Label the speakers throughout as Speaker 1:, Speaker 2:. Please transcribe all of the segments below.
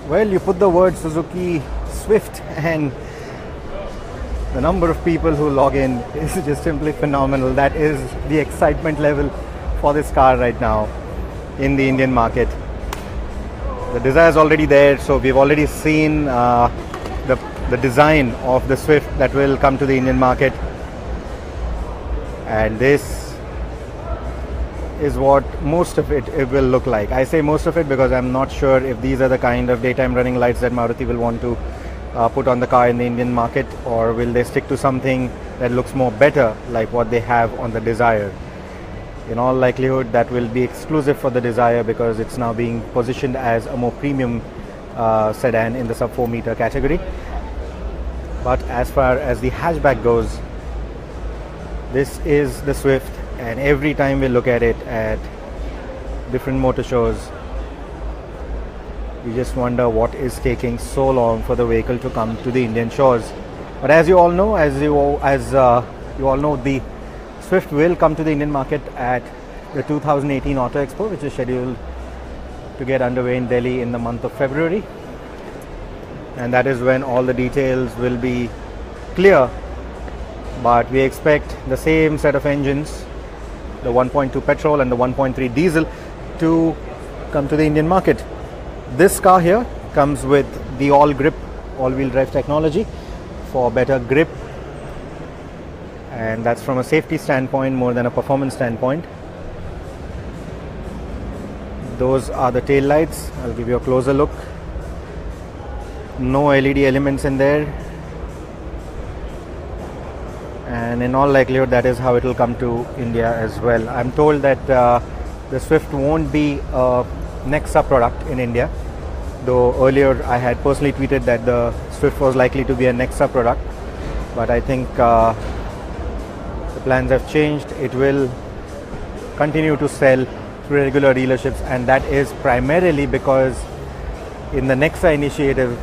Speaker 1: Well, you put the word Suzuki Swift and the number of people who log in is just simply phenomenal. That is the excitement level for this car right now in the Indian market. The Dzire is already there, so we've already seen the design of the Swift that will come to the Indian market, and this is what most of it will look like. I say most of it because I'm not sure if these are the kind of daytime running lights that Maruti will want to put on the car in the Indian market, or will they stick to something that looks more better like what they have on the Dzire. In all likelihood that will be exclusive for the Dzire because it's now being positioned as a more premium sedan in the sub 4 meter category. But as far as the hatchback goes, this is the Swift, and every time we look at it at different motor shows, we just wonder what is taking so long for the vehicle to come to the Indian shores. But as you all know, you all know, the Swift will come to the Indian market at the 2018 Auto Expo, which is scheduled to get underway in Delhi in the month of February, and that is when all the details will be clear. But we expect the same set of engines, the 1.2 petrol and the 1.3 diesel, to come to the Indian market. This car here comes with the all-grip, all-wheel drive technology for better grip, and that's from a safety standpoint more than a performance standpoint. Those are the tail lights. I'll give you a closer look. No LED elements in there, and in all likelihood that is how it will come to India as well. I'm told that the Swift won't be a Nexa product in India, though earlier I had personally tweeted that the Swift was likely to be a Nexa product, but I think the plans have changed. It will continue to sell through regular dealerships, and that is primarily because in the Nexa initiative,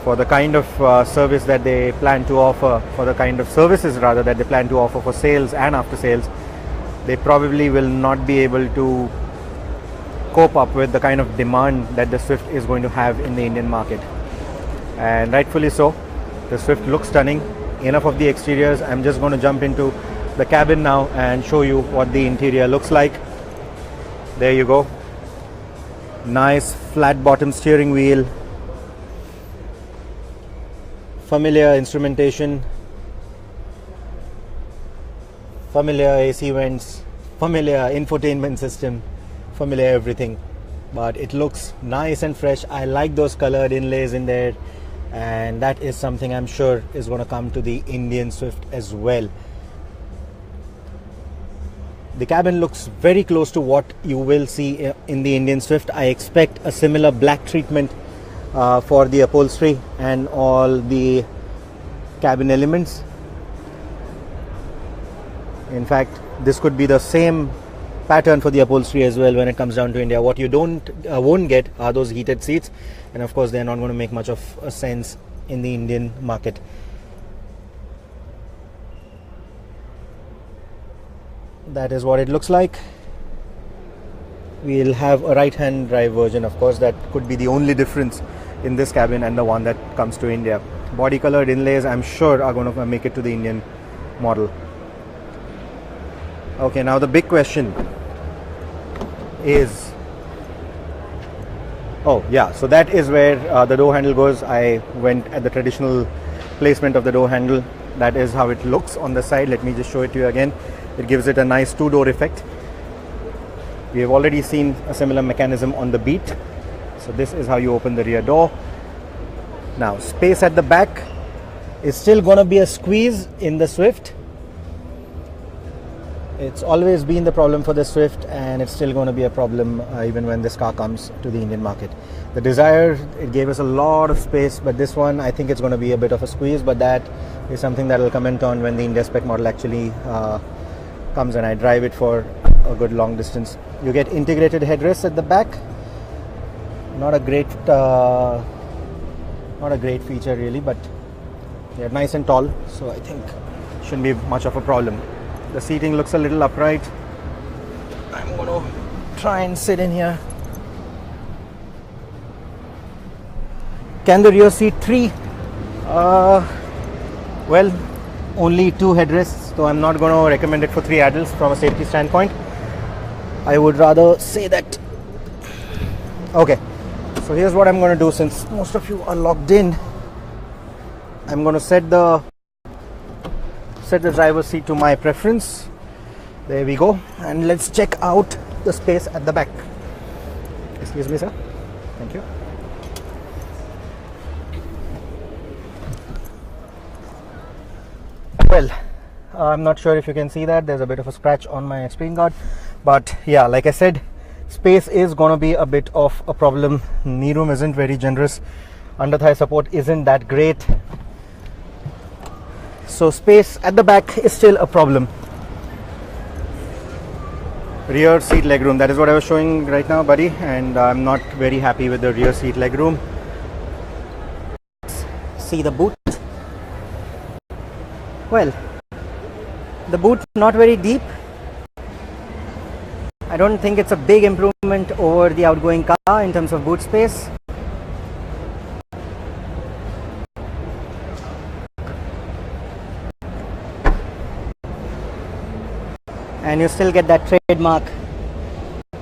Speaker 1: for the kind of service that they plan to offer, for the kind of services rather that they plan to offer for sales and after sales, they probably will not be able to cope up with the kind of demand that the Swift is going to have in the Indian market. And rightfully so. The Swift looks stunning. Enough of the exteriors. I'm just going to jump into the cabin now and show you what the interior looks like. There you go. Nice flat bottom steering wheel. Familiar instrumentation, familiar AC vents, familiar infotainment system, familiar everything, but it looks nice and fresh. I like those colored inlays in there, and that is something I'm sure is going to come to the Indian Swift as well. The cabin looks very close to what you will see in the Indian Swift. I expect a similar black treatment for the upholstery and all the cabin elements. In fact, this could be the same pattern for the upholstery as well when it comes down to India. What you won't get are those heated seats, and of course they're not going to make much of a sense in the Indian market. That is what it looks like. We'll have a right hand drive version, of course. That could be the only difference in this cabin and the one that comes to India. Body colored inlays, I'm sure, are going to make it to the Indian model. Okay, now the big question is, oh yeah, so that is where the door handle goes. I went at the traditional placement of the door handle. That is how it looks on the side. Let me just show it to you again. It gives it a nice two-door effect. We have already seen a similar mechanism on the Beat. So this is how you open the rear door. Now, space at the back is still going to be a squeeze in the Swift. It's always been the problem for the Swift, and it's still going to be a problem even when this car comes to the Indian market. The Dzire, it gave us a lot of space, but this one, I think it's going to be a bit of a squeeze, but that is something that I'll comment on when the India spec model actually comes and I drive it for a good long distance. You get integrated headrests at the back. Not a great feature really, but they're nice and tall, so I think shouldn't be much of a problem. The seating looks a little upright. I'm going to try and sit in here. Can the rear seat 3? Well, only 2 headrests, so I'm not going to recommend it for 3 adults from a safety standpoint. I would rather say that. Okay, so here's what I'm going to do. Since most of you are logged in, I'm going to set the driver's seat to my preference. There we go, and let's check out the space at the back. Excuse me, sir. Thank you. Well, I'm not sure if you can see that. There's a bit of a scratch on my screen guard, but yeah, like I said, space is going to be a bit of a problem. Knee room isn't very generous. Under thigh support isn't that great. So space at the back is still a problem. Rear seat legroom, that is what I was showing right now, buddy, and I'm not very happy with the rear seat legroom. See the boot. Well, the boot not very deep. I don't think it's a big improvement over the outgoing car in terms of boot space. And you still get that trademark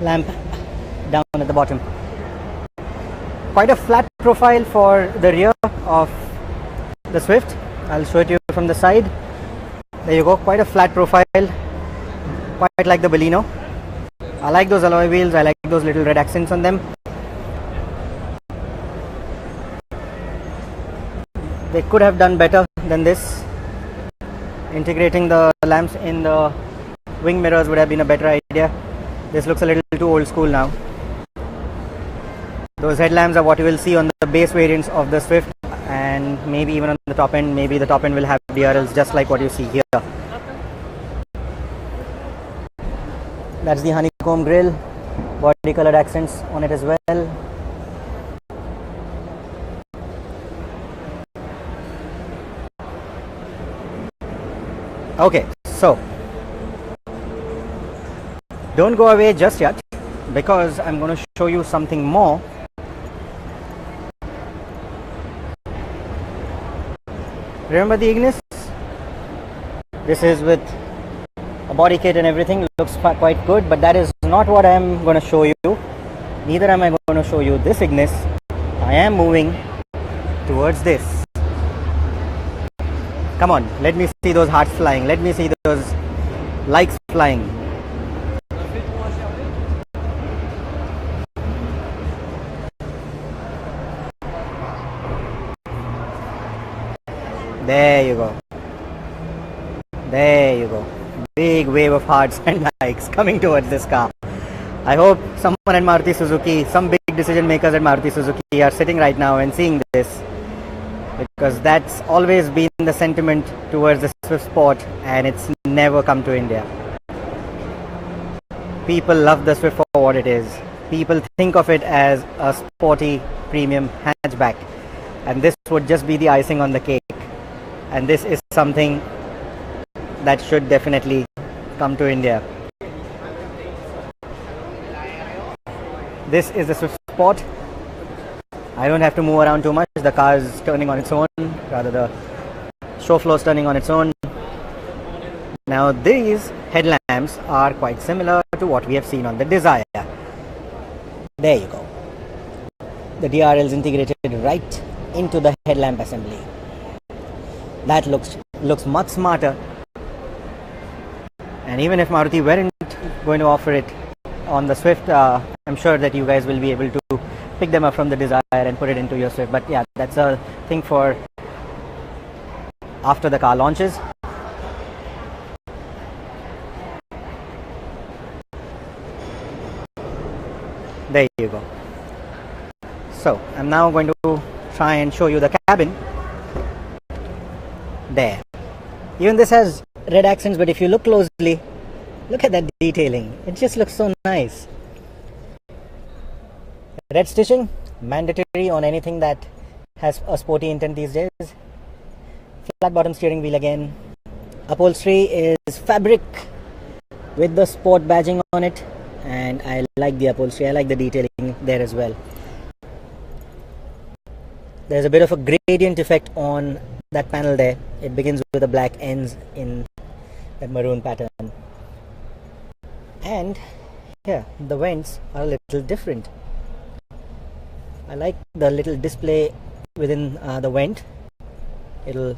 Speaker 1: lamp down at the bottom. Quite a flat profile for the rear of the Swift. I'll show it to you from the side. There you go, quite a flat profile, quite like the Baleno. I like those alloy wheels, I like those little red accents on them. They could have done better than this. Integrating the lamps in the wing mirrors would have been a better idea. This looks a little too old school now. Those headlamps are what you will see on the base variants of the Swift, and maybe even on the top end. Maybe the top end will have DRLs just like what you see here. That's the honeycomb grille, body colored accents on it as well. Okay, so don't go away just yet, because I'm going to show you something more. Remember the Ignis? This is with a body kit and everything. Looks quite good, but that is not what I am going to show you. Neither am I going to show you this Ignis. I am moving towards this. Come on, let me see those hearts flying. Let me see those likes flying. There you go. There you go. Big wave of hearts and likes coming towards this car. I hope someone at Maruti Suzuki, some big decision makers at Maruti Suzuki are sitting right now and seeing this, because that's always been the sentiment towards the Swift Sport, and it's never come to India. People love the Swift for what it is. People think of it as a sporty premium hatchback, and this would just be the icing on the cake. And this is something that should definitely come to India. This is the Swift Sport. I don't have to move around too much. The car is turning on its own, rather the show floor is turning on its own. Now these headlamps are quite similar to what we have seen on the Desire. There you go. The DRL is integrated right into the headlamp assembly. That looks much smarter. And even if Maruti weren't going to offer it on the Swift, I'm sure that you guys will be able to pick them up from the Desire and put it into your Swift. But yeah, that's a thing for after the car launches. There you go. So I'm now going to try and show you the cabin. There. Even this has red accents, but if you look closely, look at that detailing. It just looks so nice. Red stitching, mandatory on anything that has a sporty intent these days. Flat bottom steering wheel again. Upholstery is fabric with the sport badging on it, and I like the upholstery. I like the detailing there as well.
Speaker 2: There's a bit of a gradient effect on that panel there. It begins with the black, ends in that maroon pattern. And here, the vents are a little different. I like the little display within the vent. It'll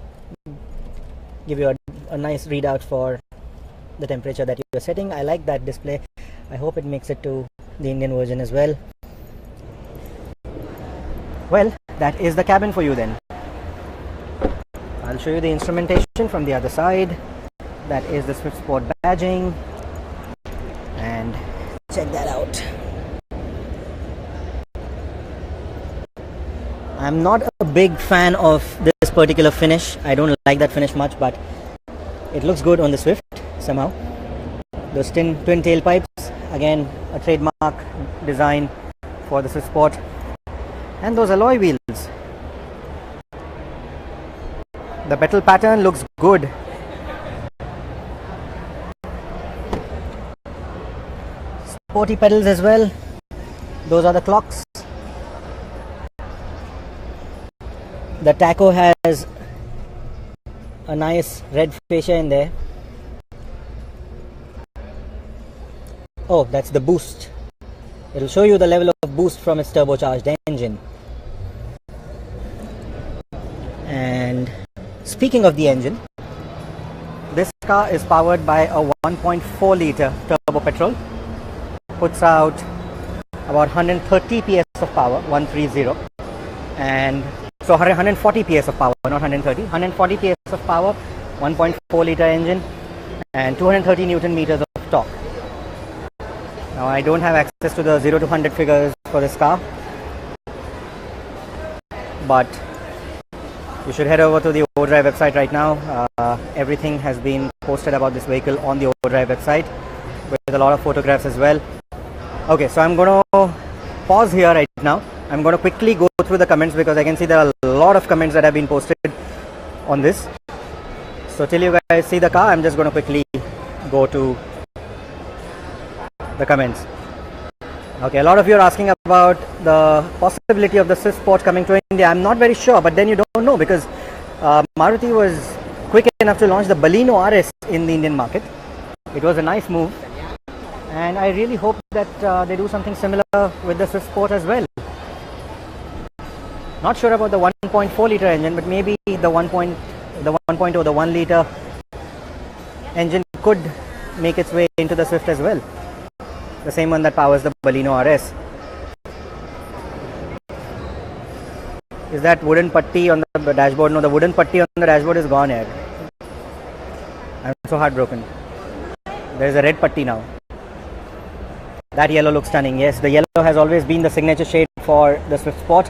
Speaker 2: give you a nice readout for the temperature that you're setting. I like that display. I hope it makes it to the Indian version as well. Well, that is the cabin for you then. I'll show you the instrumentation from the other side. That is the Swift Sport badging, and check that out. I'm not a big fan of this particular finish. I don't like that finish much, but it looks good on the Swift somehow. Those twin tailpipes, again a trademark design for the Swift Sport. And those alloy wheels. The petal pattern looks good. Sporty pedals as well. Those are the clocks. The tacho has a nice red fascia in there. Oh, that's the boost. It'll show you the level of boost from its turbocharged engine. And speaking of the engine, this car is powered by a 1.4 litre turbo petrol. Puts out about 130 PS of power, 130, and so 140 PS of power, not 130, 140 PS of power, 1.4 litre engine, and 230 Newton meters of torque. Now I don't have access to the 0 to 100 figures for this car, but you should head over to the Overdrive website right now. Everything has been posted about this vehicle on the Overdrive website with a lot of photographs as well. Okay, so I'm going to pause here right now. I'm going to quickly go through the comments because I can see there are a lot of comments that have been posted on this. So till you guys see the car, I'm just going to quickly go to the comments. Okay, a lot of you are asking about the possibility of the Swift Sport coming to India. I'm not very sure, but then you don't know because Maruti was quick enough to launch the Baleno RS in the Indian market. It was a nice move, and I really hope that they do something similar with the Swift Sport as well. Not sure about the 1.4 litre engine, but maybe the 1.0, the 1 litre engine could make its way into the Swift as well. The same one that powers the Baleno RS. Is that wooden putty on the dashboard? No, the wooden putty on the dashboard is gone here. I'm so heartbroken. There is a red putty now. That yellow looks stunning. Yes, the yellow has always been the signature shade for the Swift Sport,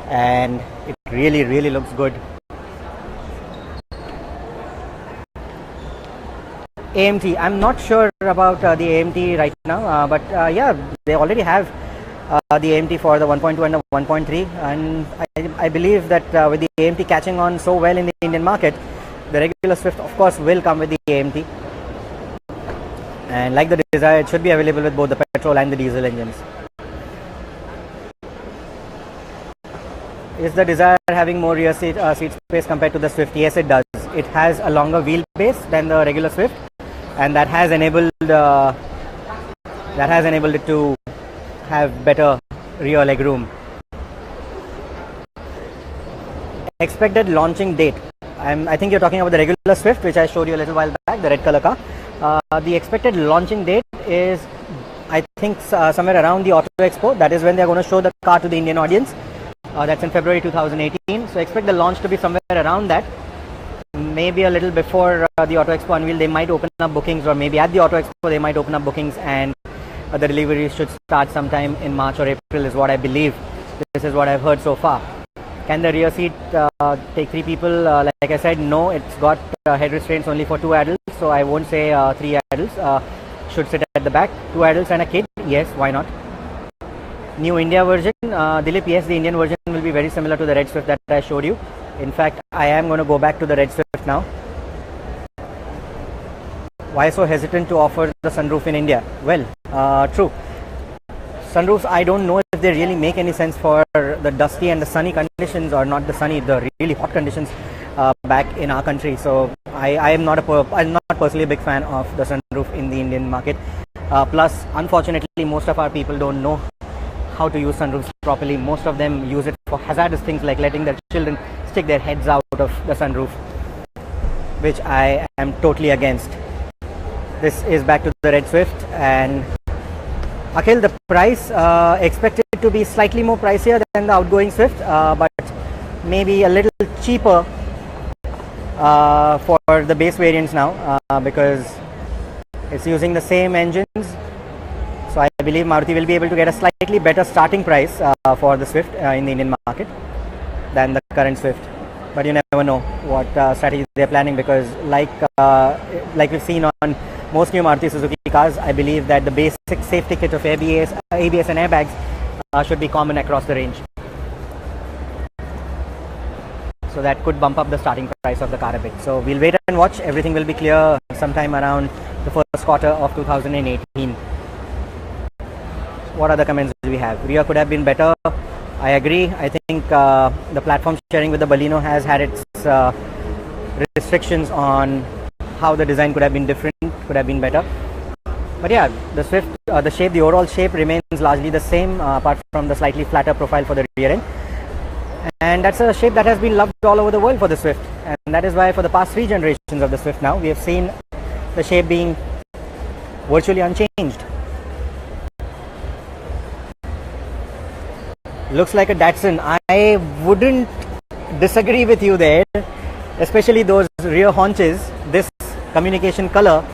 Speaker 2: and it really looks good. AMT, I'm not sure about the AMT right now, but yeah, they already have the AMT for the 1.2 and the 1.3, and I believe that with the AMT catching on so well in the Indian market, the regular Swift of course will come with the AMT, and like the Dzire, it should be available with both the petrol and the diesel engines. Is the Dzire having more rear seat space compared to the Swift? Yes, it does. It has a longer wheelbase than the regular Swift, and that has enabled it to have better rear leg room. Expected launching date. I think you're talking about the regular Swift, which I showed you a little while back, the red color car. The expected launching date is, I think, somewhere around the Auto Expo. That is when they're going to show the car to the Indian audience. That's in February 2018. So expect the launch to be somewhere around that. Maybe a little before the Auto Expo unveil, they might open up bookings, or maybe at the Auto Expo they might open up bookings, and the delivery should start sometime in March or April is what I believe. This is what I've heard so far. Can the rear seat take 3 people? Like I said, no, it's got head restraints only for 2 adults, so I won't say 3 adults should sit at the back. 2 adults and a kid, yes, why not? New India version, Dilip, yes, the Indian version will be very similar to the Red Swift that I showed you. In fact, I am going to go back to the Red Swift now. Why so hesitant to offer the sunroof in India? Well, true. Sunroofs, I don't know if they really make any sense for the dusty and the sunny conditions, or not the sunny, the really hot conditions back in our country. So I'm not personally a big fan of the sunroof in the Indian market. Plus, unfortunately, most of our people don't know how to use sunroofs properly. Most of them use it for hazardous things like letting their children stick their heads out of the sunroof, which I am totally against. This is back to the red Swift, and Akhil, the price expected to be slightly more pricier than the outgoing Swift, but maybe a little cheaper for the base variants now, because it's using the same engines. So I believe Maruti will be able to get a slightly better starting price for the Swift in the Indian market than the current Swift. But you never know what strategy they're planning, because like we've seen on most new Maruti Suzuki cars, I believe that the basic safety kit of ABS and airbags should be common across the range. So that could bump up the starting price of the car a bit. So we'll wait and watch. Everything will be clear sometime around the first quarter of 2018. What other comments do we have? Rear could have been better. I agree. I think the platform sharing with the Baleno has had its restrictions on how the design could have been different, could have been better. But yeah, the Swift, the overall shape remains largely the same, apart from the slightly flatter profile for the rear end. And that's a shape that has been loved all over the world for the Swift. And that is why for the past 3 generations of the Swift now, we have seen the shape being virtually unchanged. Looks like a Datsun. I wouldn't disagree with you there, especially those rear haunches, this communication color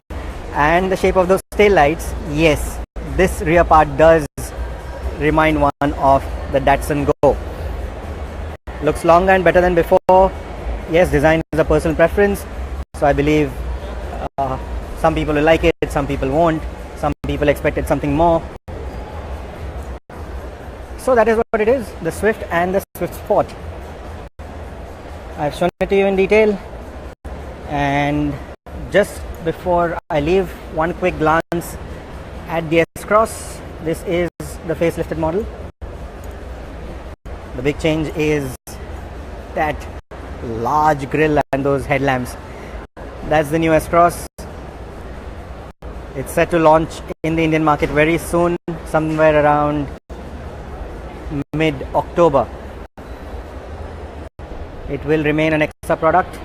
Speaker 2: and the shape of those tail lights. Yes, this rear part does remind one of the Datsun Go. Looks longer and better than before. Yes, design is a personal preference, so I believe some people will like it, some people won't, some people expected something more. So that is what it is, the Swift and the Swift Sport. I've shown it to you in detail, and just before I leave, one quick glance at the S-Cross. This is the facelifted model. The big change is that large grille and those headlamps. That's the new S-Cross. It's set to launch in the Indian market very soon, somewhere around mid-October. It will remain an extra product,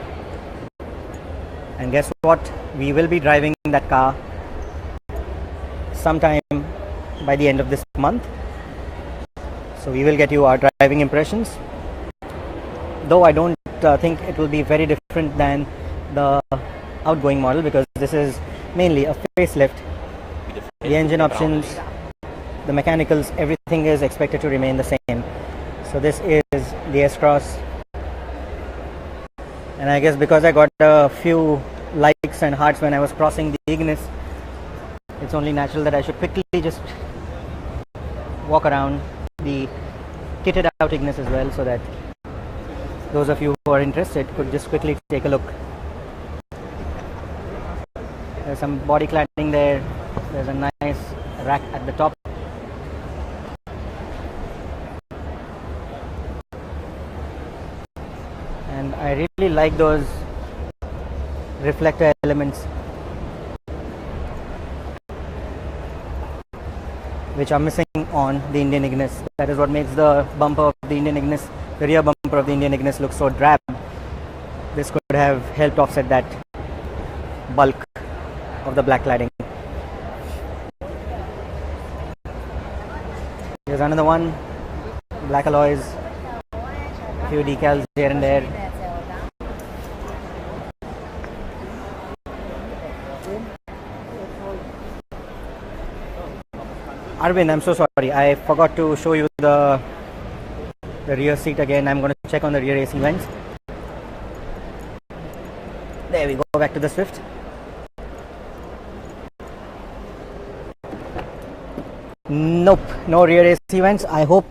Speaker 2: and guess what, we will be driving that car sometime by the end of this month. So we will get you our driving impressions, though I don't think it will be very different than the outgoing model, because this is mainly a facelift. The engine options, the mechanicals, everything is expected to remain the same. So this is the S-Cross, and I guess because I got a few likes and hearts when I was crossing the Ignis, it's only natural that I should quickly just walk around the kitted out Ignis as well, so that those of you who are interested could just quickly take a look. There's some body cladding there. There's a nice rack at the top. And I really like those reflector elements which are missing on the Indian Ignis. That is what makes the bumper of the Indian Ignis, the rear bumper of the Indian Ignis, look so drab. This could have helped offset that bulk of the black cladding. Here's another one, black alloys, a few decals here and there. Arvind, I'm so sorry, I forgot to show you the rear seat again. I'm going to check on the rear AC vents. There we go, back to the Swift. Nope, no rear AC vents. I hope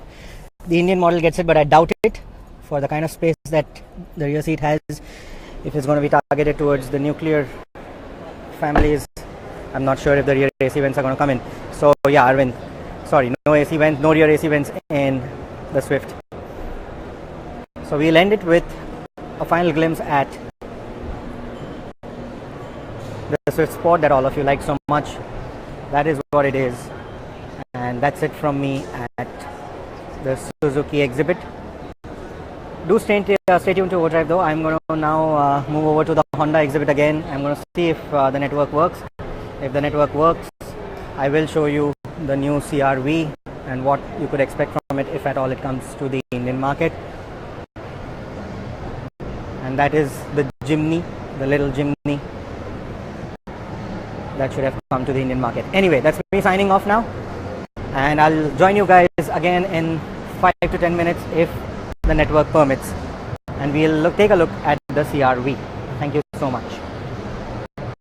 Speaker 2: the Indian model gets it, but I doubt it, for the kind of space that the rear seat has. If it's going to be targeted towards the nuclear families, I'm not sure if the rear AC vents are going to come in. So yeah, Arvind, sorry, no AC vents, no rear AC vents in the Swift. So we'll end it with a final glimpse at the Swift Sport that all of you like so much. That is what it is, and that's it from me at the Suzuki exhibit. Do stay tuned to Overdrive though. I'm going to now move over to the Honda exhibit again. I'm going to see if the network works. If the network works, I will show you the new CR-V and what you could expect from it if at all it comes to the Indian market. And that is the Jimny, the little Jimny that should have come to the Indian market. Anyway, that's me signing off now, and I'll join you guys again in 5 to 10 minutes if the network permits, and we'll take a look at the CR-V. Thank you so much.